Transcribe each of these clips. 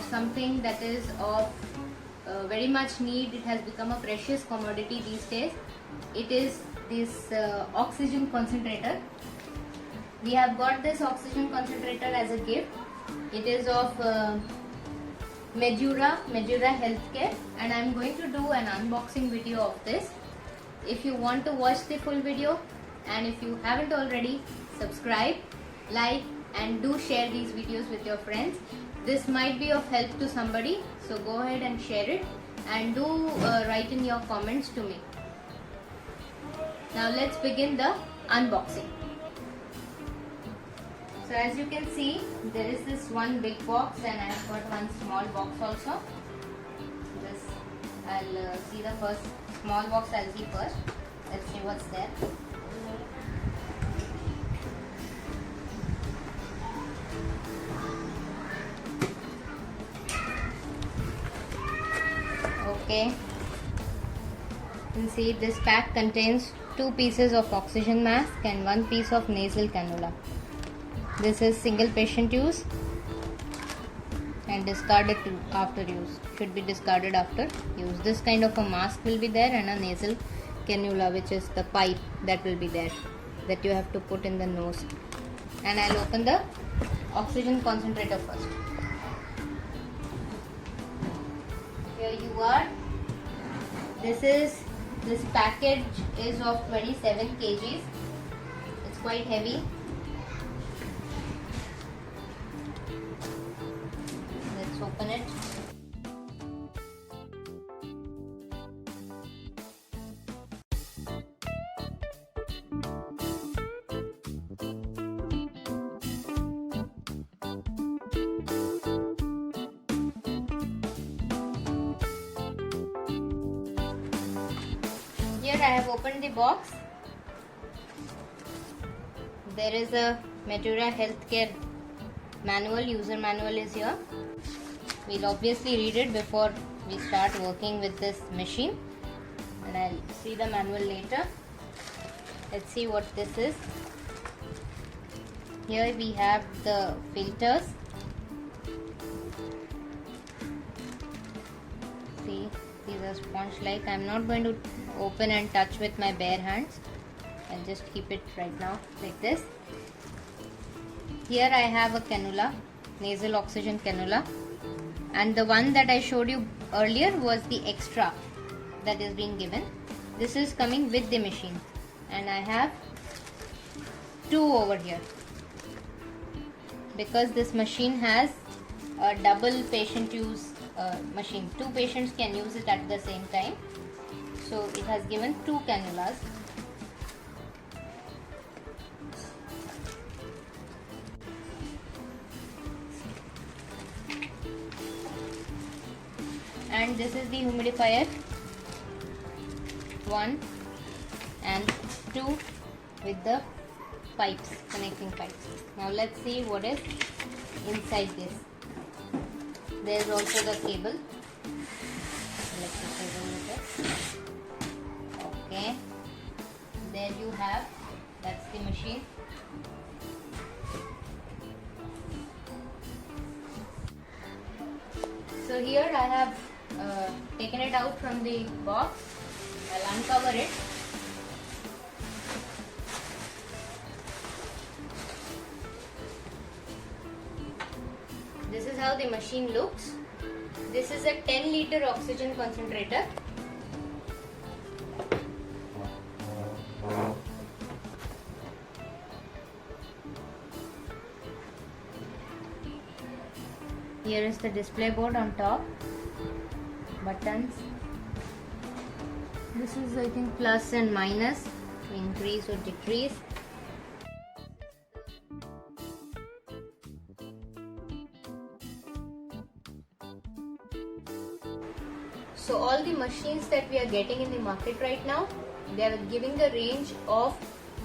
something that is of very much need. It has become a precious commodity these days. It is this oxygen concentrator. We have got this oxygen concentrator as a gift. It is of Medura Healthcare, and I am going to do an unboxing video of this. If you want to watch the full video, and if you haven't already, subscribe, like, and do share these videos with your friends. This might be of help to somebody, so go ahead and share it, and do write in your comments to me. Now let's begin the unboxing. So as you can see, there is this one big box and I have got one small box also. This I'll see the first small box. I'll see first. Let's see what's there. Okay. You can see this pack contains 2 pieces of oxygen mask and 1 piece of nasal cannula. This is single patient use and discarded after use. Should be discarded after use. This kind of a mask will be there, and a nasal cannula, which is the pipe that will be there, that you have to put in the nose. And I'll open the oxygen concentrator first. Here you are. This package is of 27 kgs. It's quite heavy. Let's open it. Here I have opened the box. There is a Medura Healthcare manual, user manual is here. We'll obviously read it before we start working with this machine, and I'll see the manual later. Let's see what this is. Here we have the filters. See, these are sponge-like. I'm not going to open and touch with my bare hands. I'll just keep it right now like this. Here I have a cannula, nasal oxygen cannula, and the one that I showed you earlier was the extra that is being given. This is coming with the machine, and I have 2 over here because this machine has a double patient use machine. 2 patients can use it at the same time, so it has given 2 cannulas. And this is the humidifier 1 and 2 with the pipes, connecting pipes. Now let's see what is inside this. There is also the cable, electric cable with it. Okay, there you have, that's the machine. So here I have taken it out from the box. I'll uncover it. This is how the machine looks. This is a 10-liter oxygen concentrator. Here is the display board on top. Buttons. This is, I think, plus and minus to increase or decrease. So all the machines that we are getting in the market right now, they are giving the range of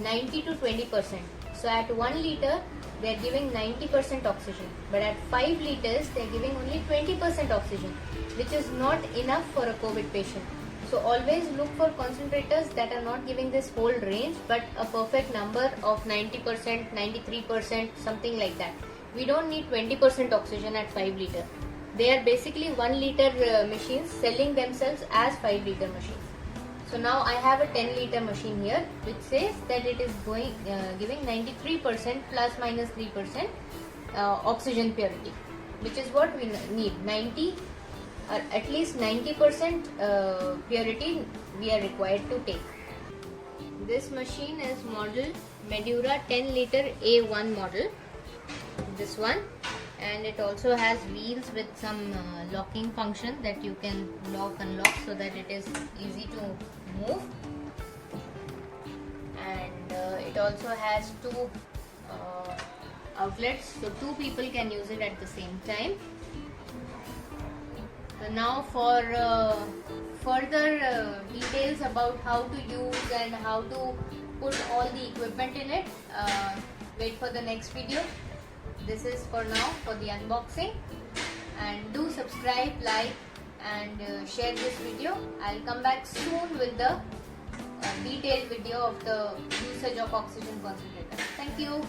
90 to 20%. So at 1 liter, they are giving 90% oxygen, but at 5 liters, they are giving only 20% oxygen, which is not enough for a COVID patient. So always look for concentrators that are not giving this whole range, but a perfect number of 90%, 93%, something like that. We don't need 20% oxygen at 5 liter. They are basically 1 liter machines selling themselves as 5 liter machines. So now I have a 10 liter machine here which says that it is giving 93% plus minus 3% oxygen purity, which is what we need. 90 or at least 90% purity we are required to take. This machine is model Medura 10 liter A1 model, this one, and it also has wheels with some locking function that you can lock unlock so that it is easy to move, and it also has 2 outlets, so 2 people can use it at the same time. So now for further details about how to use and how to put all the equipment in it, wait for the next video. This is for now for the unboxing, and do subscribe, like and share this video. I'll come back soon with the detailed video of the usage of oxygen concentrator. Thank you.